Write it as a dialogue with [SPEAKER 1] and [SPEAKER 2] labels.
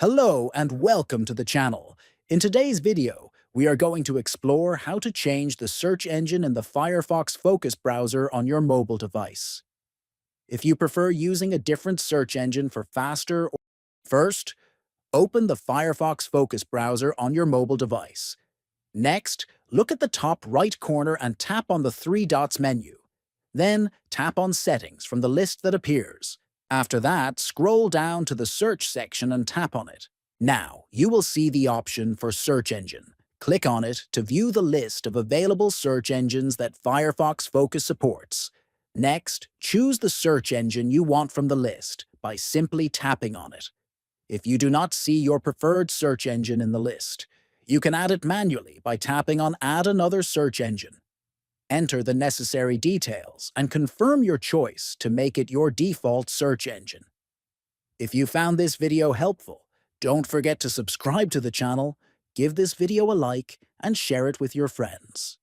[SPEAKER 1] Hello and welcome to the channel. In today's video, we are going to explore how to change the search engine in the Firefox Focus browser on your mobile device. If you prefer using a different search engine for faster or first, open the Firefox Focus browser on your mobile device. Next, look at the top right corner and tap on the three dots menu. Then, tap on Settings from the list that appears. After that, scroll down to the Search section and tap on it. Now, you will see the option for Search Engine. Click on it to view the list of available search engines that Firefox Focus supports. Next, choose the search engine you want from the list by simply tapping on it. If you do not see your preferred search engine in the list, you can add it manually by tapping on Add another search engine. Enter the necessary details and confirm your choice to make it your default search engine. If you found this video helpful, don't forget to subscribe to the channel, give this video a like, and share it with your friends.